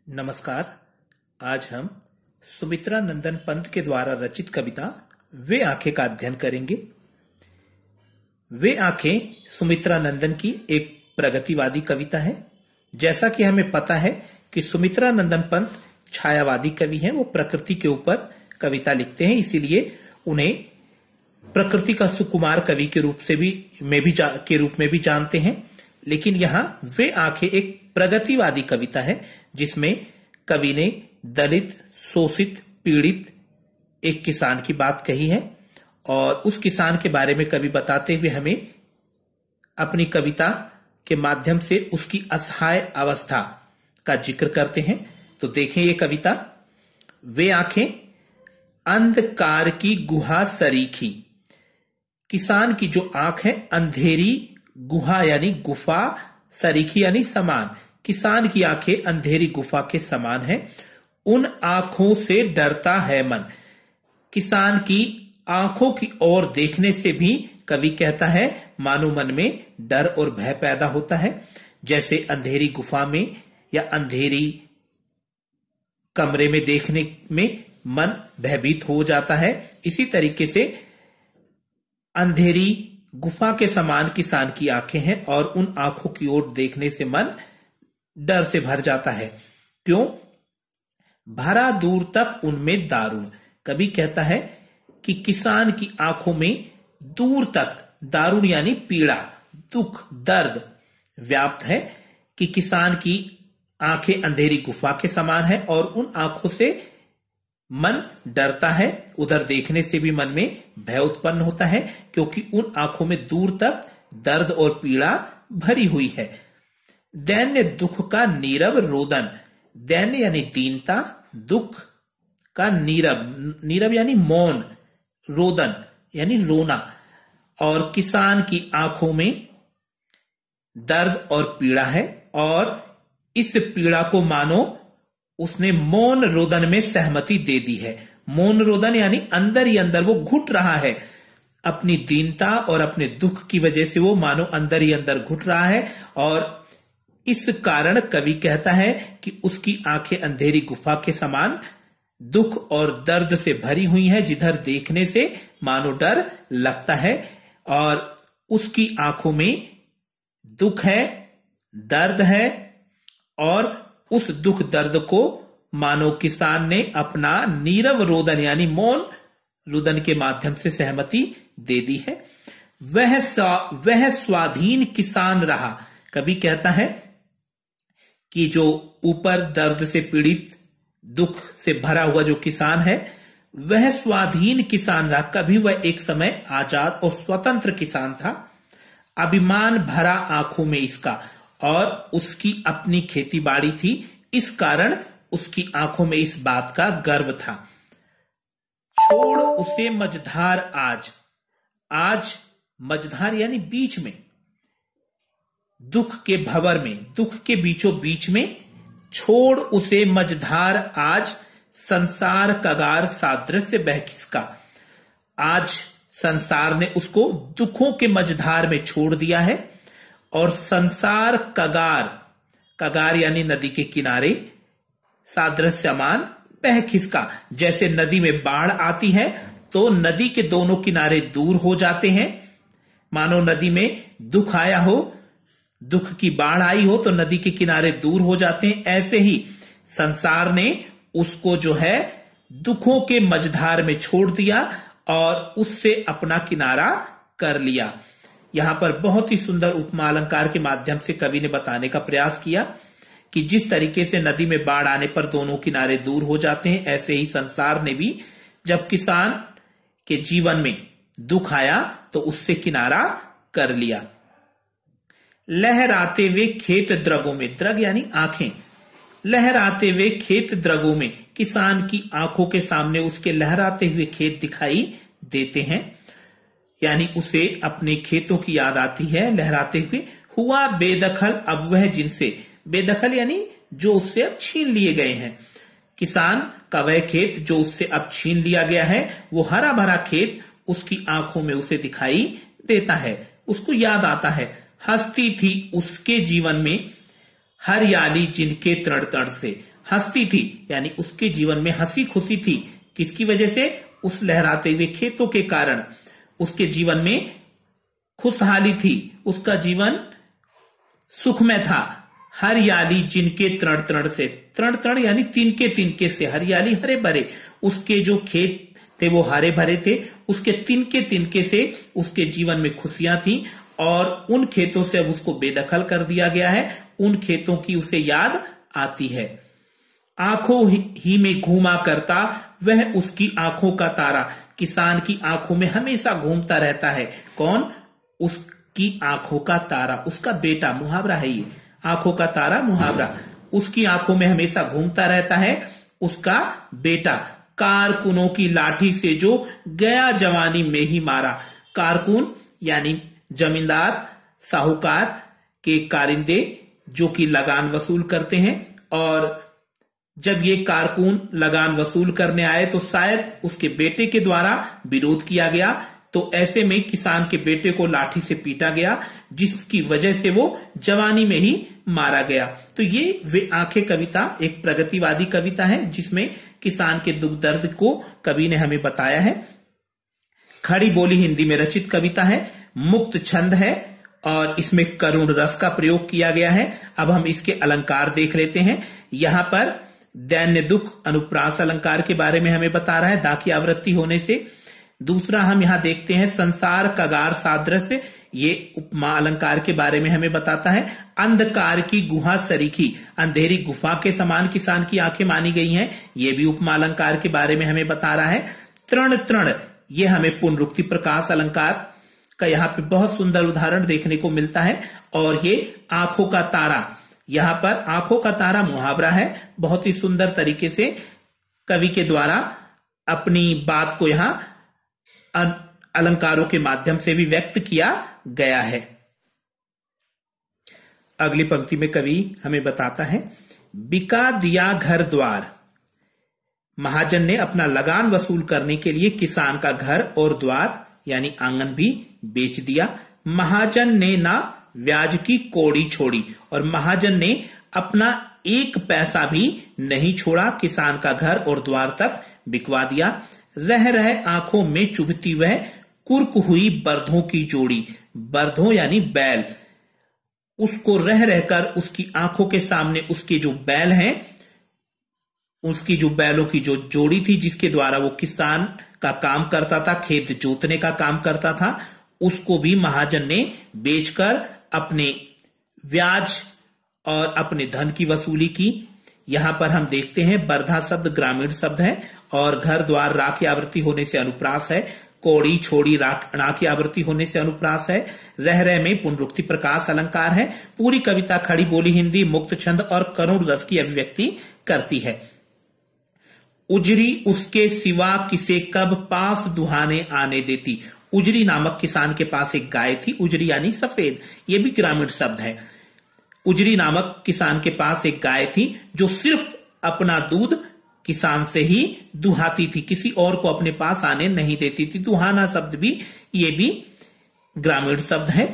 नमस्कार। आज हम सुमित्रा नंदन पंत के द्वारा रचित कविता वे आंखें का अध्ययन करेंगे। वे आंखें सुमित्रा नंदन की एक प्रगतिवादी कविता है। जैसा कि हमें पता है कि सुमित्रा नंदन पंत छायावादी कवि हैं। वो प्रकृति के ऊपर कविता लिखते हैं, इसीलिए उन्हें प्रकृति का सुकुमार कवि के रूप में भी जानते हैं। लेकिन यहाँ वे आंखें एक प्रगतिवादी कविता है जिसमें कवि ने दलित, शोषित, पीड़ित एक किसान की बात कही है और उस किसान के बारे में कवि बताते हुए हमें अपनी कविता के माध्यम से उसकी असहाय अवस्था का जिक्र करते हैं। तो देखें ये कविता। वे आंखें अंधकार की गुहा सरीखी। किसान की जो आंख है अंधेरी गुहा यानी गुफा, सरीखी यानी समान। किसान की आंखें अंधेरी गुफा के समान है। उन आंखों से डरता है मन। किसान की आंखों की ओर देखने से भी कवि कहता है मानो मन में डर और भय पैदा होता है। जैसे अंधेरी गुफा में या अंधेरी कमरे में देखने में मन भयभीत हो जाता है, इसी तरीके से अंधेरी गुफा के समान किसान की आंखें हैं और उन आंखों की ओर देखने से मन डर से भर जाता है। क्यों? भरा दूर तक उनमें दारुण। कवि कहता है कि किसान की आंखों में दूर तक दारुण यानी पीड़ा, दुख, दर्द व्याप्त है कि किसान की आंखें अंधेरी गुफा के समान है और उन आंखों से मन डरता है। उधर देखने से भी मन में भय उत्पन्न होता है क्योंकि उन आंखों में दूर तक दर्द और पीड़ा भरी हुई है। दैन्य दुख का नीरव रोदन। दैन्य यानी दीनता, दुख का नीरव यानी मौन, रोदन यानी रोना। और किसान की आंखों में दर्द और पीड़ा है और इस पीड़ा को मानो उसने मौन रोदन में सहमति दे दी है। मौन रोदन यानी अंदर ही अंदर वो घुट रहा है। अपनी दीनता और अपने दुख की वजह से वो मानो अंदर ही अंदर घुट रहा है और इस कारण कवि कहता है कि उसकी आंखें अंधेरी गुफा के समान दुख और दर्द से भरी हुई हैं, जिधर देखने से मानो डर लगता है। और उसकी आंखों में दुख है, दर्द है और उस दुख दर्द को मानो किसान ने अपना नीरव रोदन यानी मौन रुदन के माध्यम से सहमति दे दी है। वह स्वाधीन किसान रहा। कवि कहता है कि जो ऊपर दर्द से पीड़ित, दुख से भरा हुआ जो किसान है वह स्वाधीन किसान रहा। कभी वह एक समय आजाद और स्वतंत्र किसान था। अभिमान भरा आंखों में इसका और उसकी अपनी खेती बाड़ी थी, इस कारण उसकी आंखों में इस बात का गर्व था। छोड़ उसे मझधार आज। आज मझधार यानी बीच में, दुख के भंवर में, दुख के बीचों बीच में। छोड़ उसे मझधार आज, संसार कगार सादृश्य बह खिसका। आज संसार ने उसको दुखों के मझधार में छोड़ दिया है और संसार कगार, कगार यानी नदी के किनारे, सादृश्यमान बह खिसका। जैसे नदी में बाढ़ आती है तो नदी के दोनों किनारे दूर हो जाते हैं। मानो नदी में दुख आया हो, दुख की बाढ़ आई हो तो नदी के किनारे दूर हो जाते हैं। ऐसे ही संसार ने उसको जो है दुखों के मझधार में छोड़ दिया और उससे अपना किनारा कर लिया। यहां पर बहुत ही सुंदर उपमा अलंकार के माध्यम से कवि ने बताने का प्रयास किया कि जिस तरीके से नदी में बाढ़ आने पर दोनों किनारे दूर हो जाते हैं, ऐसे ही संसार ने भी जब किसान के जीवन में दुख आया तो उससे किनारा कर लिया। लहराते हुए खेत द्रगों में, द्रग यानी आंखें, लहराते हुए खेत द्रगों में। किसान की आंखों के सामने उसके लहराते हुए खेत दिखाई देते हैं, यानी उसे अपने खेतों की याद आती है लहराते हुए। हुआ बेदखल अब वह जिनसे, बेदखल यानी जो उससे अब छीन लिए गए हैं। किसान का वह खेत जो उससे अब छीन लिया गया है, वो हरा भरा खेत उसकी आंखों में उसे दिखाई देता है, उसको याद आता है। हंसती थी उसके जीवन में हरियाली जिनके तड़ तड़ से, हंसती थी, यानी उसके जीवन में हंसी खुशी थी। किसकी वजह से? उस लहराते हुए खेतों के कारण उसके जीवन में खुशहाली थी, उसका जीवन सुखमय था। हरियाली जिनके तृण तृण से, तृण तृण यानी तिनके तिनके से, हरियाली हरे भरे, उसके जो खेत थे वो हरे भरे थे, उसके तिनके तिनके से उसके जीवन में खुशियां थी। और उन खेतों से अब उसको बेदखल कर दिया गया है, उन खेतों की उसे याद आती है। आंखों ही में घूमा करता वह उसकी आंखों का तारा, किसान की आंखों में हमेशा घूमता रहता है। कौन? उसकी आंखों का तारा, उसका बेटा। मुहावरा है ये, आंखों का तारा मुहावरा। उसकी आंखों में हमेशा घूमता रहता है उसका बेटा। कारकुनों की लाठी से जो गया जवानी में ही मारा। कारकुन यानी जमींदार, साहूकार के कारिंदे जो कि लगान वसूल करते हैं। और जब ये कारकुन लगान वसूल करने आए तो शायद उसके बेटे के द्वारा विरोध किया गया, तो ऐसे में किसान के बेटे को लाठी से पीटा गया, जिसकी वजह से वो जवानी में ही मारा गया। तो ये वे आंखें कविता एक प्रगतिवादी कविता है, जिसमें किसान के दुख दर्द को कवि ने हमें बताया है। खड़ी बोली हिंदी में रचित कविता है, मुक्त छंद है और इसमें करुण रस का प्रयोग किया गया है। अब हम इसके अलंकार देख लेते हैं। यहां पर दैन्य दुख अनुप्रास अलंकार के बारे में हमें बता रहा है, दा की आवृत्ति होने से। दूसरा हम यहां देखते हैं संसार कगार सादृश्य, ये उपमा अलंकार के बारे में हमें बताता है। अंधकार की गुहा सरीखी, अंधेरी गुफा के समान किसान की आंखें मानी गई हैं, ये भी उपमा अलंकार के बारे में हमें बता रहा है। तृण तृण, ये हमें पुनरुक्ति प्रकाश अलंकार का यहाँ पे बहुत सुंदर उदाहरण देखने को मिलता है। और ये आंखों का तारा, यहां पर आंखों का तारा मुहावरा है, बहुत ही सुंदर तरीके से कवि के द्वारा अपनी बात को यहां अलंकारों के माध्यम से भी व्यक्त किया गया है। अगली पंक्ति में कवि हमें बताता है, बिका दिया घर द्वार। महाजन ने अपना लगान वसूल करने के लिए किसान का घर और द्वार यानी आंगन भी बेच दिया। महाजन ने ना ब्याज की कौड़ी छोड़ी, और महाजन ने अपना एक पैसा भी नहीं छोड़ा, किसान का घर और द्वार तक बिकवा दिया। रह रहे आंखों में चुभती वह कुर्क हुई बर्धों की जोड़ी, बर्धों यानी बैल, उसको रह रहकर उसकी आंखों के सामने उसके जो बैल हैं, उसकी जो बैलों की जो जोड़ी थी जिसके द्वारा वो किसान का काम करता था, खेत जोतने का काम करता था, उसको भी महाजन ने बेचकर अपने ब्याज और अपने धन की वसूली की। यहां पर हम देखते हैं बर्धा शब्द ग्रामीण शब्द है और घर द्वार रा की आवृत्ति होने से अनुप्रास है, कौड़ी छोड़ी रा की आवृत्ति होने से अनुप्रास है, रह रहे में पुनरुक्ति प्रकाश अलंकार है। पूरी कविता खड़ी बोली हिंदी, मुक्त छंद और करुण रस की अभिव्यक्ति करती है। उजरी उसके सिवा किसे कब पास दुहाने आने देती। उजरी नामक किसान के पास एक गाय थी, उजरी यानी सफेद, यह भी ग्रामीण शब्द है। उजरी नामक किसान के पास एक गाय थी जो सिर्फ अपना दूध किसान से ही दुहाती थी, किसी और को अपने पास आने नहीं देती थी। दुहाना शब्द भी, ये भी ग्रामीण शब्द है।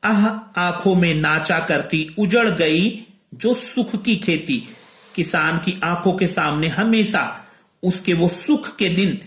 आह आंखों में नाचा करती उजड़ गई जो सुख की खेती, किसान की आंखों के सामने हमेशा उसके वो सुख के दिन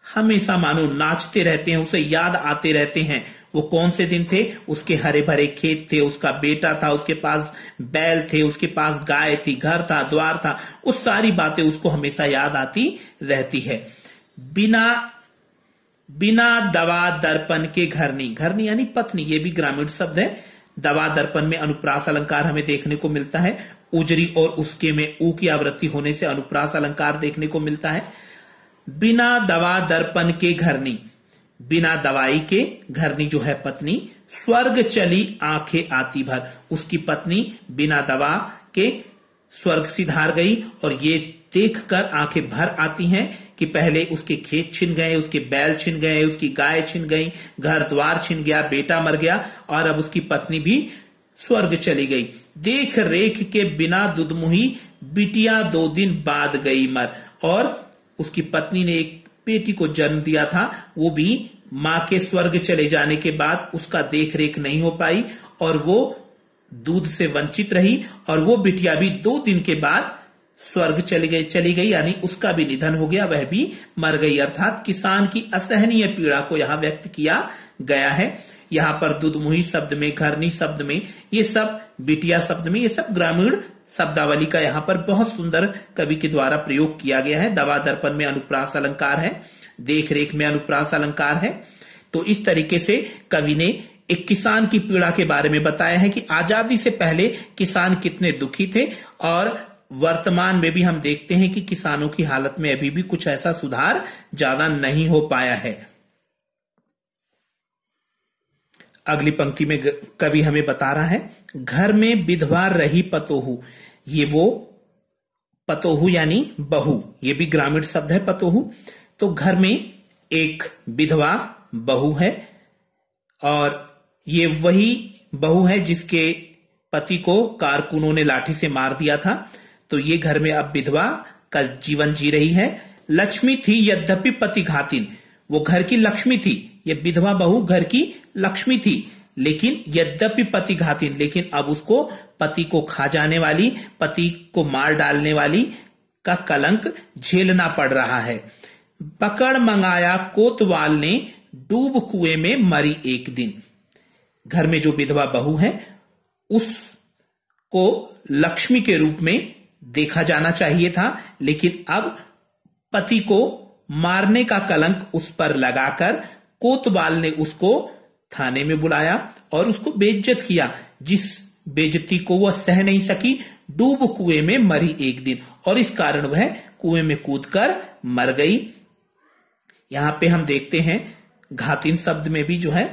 हमेशा मानो नाचते रहते हैं, उसे याद आते रहते हैं। वो कौन से दिन थे? उसके हरे भरे खेत थे, उसका बेटा था, उसके पास बैल थे, उसके पास गाय थी, घर था, द्वार था, वो सारी बातें उसको हमेशा याद आती रहती है। बिना बिना दवा दर्पण के घरनी, घरनी यानी पत्नी, ये भी ग्रामीण शब्द है। दवा दर्पण में अनुप्रास अलंकार हमें देखने को मिलता है। उजरी और उसके में ऊ की आवृत्ति होने से अनुप्रास अलंकार देखने को मिलता है। बिना दवा दर्पण के घरनी, बिना दवाई के घरनी जो है पत्नी, स्वर्ग चली आंखें आती भर, उसकी पत्नी बिना दवा के स्वर्ग सिधार गई और ये देखकर आंखें भर आती हैं कि पहले उसके खेत छिन गए, उसके बैल छिन गए, उसकी गाय छिन गई, घर द्वार छिन गया, बेटा मर गया और अब उसकी पत्नी भी स्वर्ग चली गई। देख रेख के बिना दुधमुही बिटिया 2 दिन बाद गई मर, और उसकी पत्नी ने एक बेटी को जन्म दिया था, वो भी मां के स्वर्ग चले जाने के बाद उसका देख रेख नहीं हो पाई और वो दूध से वंचित रही और वो बिटिया भी 2 दिन के बाद स्वर्ग चली गई यानी उसका भी निधन हो गया, वह भी मर गई। अर्थात किसान की असहनीय पीड़ा को यहाँ व्यक्त किया गया है। यहाँ पर दुधमुही शब्द में, घरनी शब्द में, ये सब बिटिया शब्द में, ये सब ग्रामीण शब्दावली का यहाँ पर बहुत सुंदर कवि के द्वारा प्रयोग किया गया है। दवा दर्पण में अनुप्रास अलंकार है, देख रेख में अनुप्रास अलंकार है। तो इस तरीके से कवि ने एक किसान की पीड़ा के बारे में बताया है कि आजादी से पहले किसान कितने दुखी थे और वर्तमान में भी हम देखते हैं कि किसानों की हालत में अभी भी कुछ ऐसा सुधार ज्यादा नहीं हो पाया है। अगली पंक्ति में कवि हमें बता रहा है, घर में विधवा रही पतोहू। ये वो पतोहू यानी बहू, ये भी ग्रामीण शब्द है पतोहू। तो घर में एक विधवा बहू है और ये वही बहू है जिसके पति को कारकुनों ने लाठी से मार दिया था। तो ये घर में अब विधवा का जीवन जी रही है। लक्ष्मी थी यद्यपि पति घातिन, वो घर की लक्ष्मी थी, ये विधवा बहू घर की लक्ष्मी थी, लेकिन यद्यपि पति घातिन, लेकिन अब उसको पति को खा जाने वाली, पति को मार डालने वाली का कलंक झेलना पड़ रहा है। पकड़ मंगाया कोतवाल ने, डूब कुएं में मरी एक दिन। घर में जो विधवा बहू है उसको लक्ष्मी के रूप में देखा जाना चाहिए था, लेकिन अब पति को मारने का कलंक उस पर लगाकर कोतवाल ने उसको थाने में बुलाया और उसको बेइज्जत किया, जिस बेइज्जती को वह सह नहीं सकी। डूब कुएं में मरी एक दिन, और इस कारण वह कुएं में कूदकर मर गई। यहां पे हम देखते हैं घातिन शब्द में भी जो है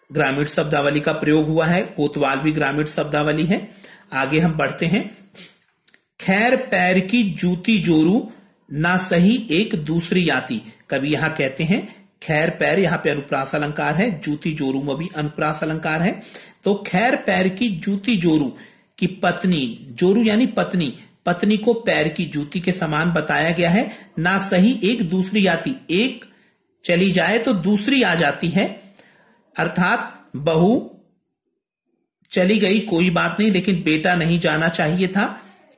ग्रामीण शब्दावली का प्रयोग हुआ है, कोतवाल भी ग्रामीण शब्दावली है। आगे हम बढ़ते हैं। खैर पैर की जूती जोरू, ना सही एक दूसरी आती। कभी यहां कहते हैं खैर पैर, यहां पे अनुप्रास अलंकार है, जूती जोरू में भी अनुप्रास अलंकार है। तो खैर पैर की जूती जोरू की पत्नी, जोरू यानी पत्नी, पत्नी को पैर की जूती के समान बताया गया है। ना सही एक दूसरी आती, एक चली जाए तो दूसरी आ जाती है। अर्थात बहू चली गई कोई बात नहीं, लेकिन बेटा नहीं जाना चाहिए था,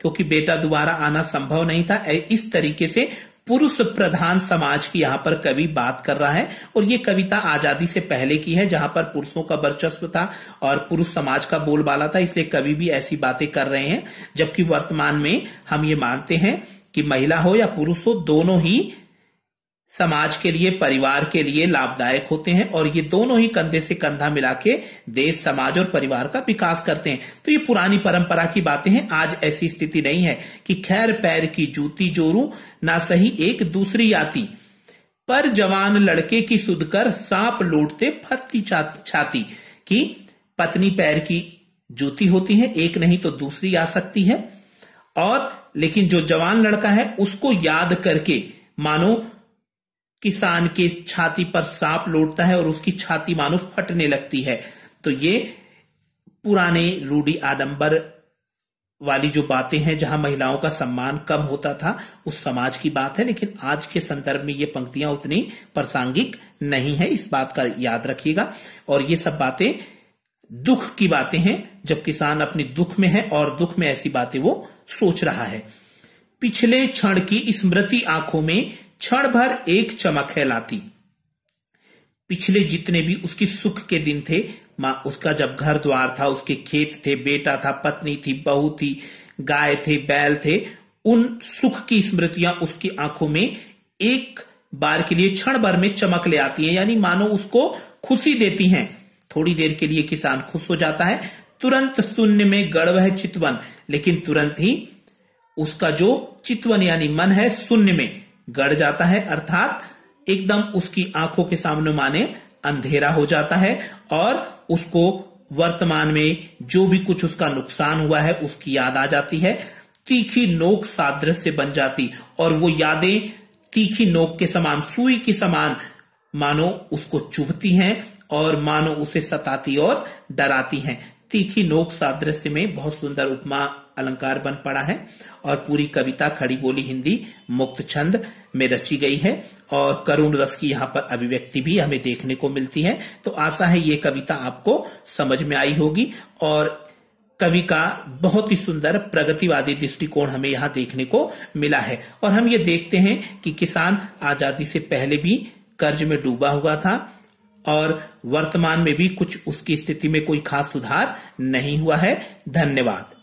क्योंकि बेटा दोबारा आना संभव नहीं था। इस तरीके से पुरुष प्रधान समाज की यहां पर कवि बात कर रहा है। और ये कविता आजादी से पहले की है, जहां पर पुरुषों का वर्चस्व था और पुरुष समाज का बोलबाला था, इसलिए कवि भी ऐसी बातें कर रहे हैं। जबकि वर्तमान में हम ये मानते हैं कि महिला हो या पुरुष हो, दोनों ही समाज के लिए, परिवार के लिए लाभदायक होते हैं, और ये दोनों ही कंधे से कंधा मिला के देश, समाज और परिवार का विकास करते हैं। तो ये पुरानी परंपरा की बातें हैं। आज ऐसी स्थिति नहीं है कि खैर पैर की जूती जोरू, ना सही एक दूसरी आती, पर जवान लड़के की सुधकर सांप लूटते फरती छाती। कि पत्नी पैर की जूती होती है, एक नहीं तो दूसरी आ सकती है, और लेकिन जो जवान लड़का है उसको याद करके मानो किसान के छाती पर सांप लौटता है और उसकी छाती मानो फटने लगती है। तो ये पुराने रूढ़ी आडंबर वाली जो बातें हैं, जहां महिलाओं का सम्मान कम होता था, उस समाज की बात है। लेकिन आज के संदर्भ में ये पंक्तियां उतनी प्रासंगिक नहीं है, इस बात का याद रखिएगा। और ये सब बातें दुख की बातें हैं, जब किसान अपने दुख में है और दुख में ऐसी बातें वो सोच रहा है। पिछले क्षण की स्मृति आंखों में क्षण भर एक चमक है लाती। पिछले जितने भी उसकी सुख के दिन थे, उसका जब घर द्वार था, उसके खेत थे, बेटा था, पत्नी थी, बहू थी, गाय थे, बैल थे, उन सुख की स्मृतियां उसकी आंखों में एक बार के लिए, क्षण भर में चमक ले आती हैं, यानी मानो उसको खुशी देती हैं। थोड़ी देर के लिए किसान खुश हो जाता है। तुरंत शून्य में गड़व है चितवन, लेकिन तुरंत ही उसका जो चितवन यानी मन है शून्य में गड़ जाता है, अर्थात एकदम उसकी आंखों के सामने माने अंधेरा हो जाता है, और उसको वर्तमान में जो भी कुछ उसका नुकसान हुआ है उसकी याद आ जाती है। तीखी नोक सादृश्य बन जाती, और वो यादें तीखी नोक के समान, सुई के समान मानो उसको चुभती हैं और मानो उसे सताती और डराती हैं। तीखी नोक सादृश्य में बहुत सुंदर उपमा अलंकार बन पड़ा है, और पूरी कविता खड़ी बोली हिंदी मुक्त छंद में रची गई है, और करुण रस की यहाँ पर अभिव्यक्ति भी हमें देखने को मिलती है। तो आशा है ये कविता आपको समझ में आई होगी, और कवि का बहुत ही सुंदर प्रगतिवादी दृष्टिकोण हमें यहाँ देखने को मिला है। और हम ये देखते हैं कि किसान आजादी से पहले भी कर्ज में डूबा हुआ था और वर्तमान में भी कुछ उसकी स्थिति में कोई खास सुधार नहीं हुआ है। धन्यवाद।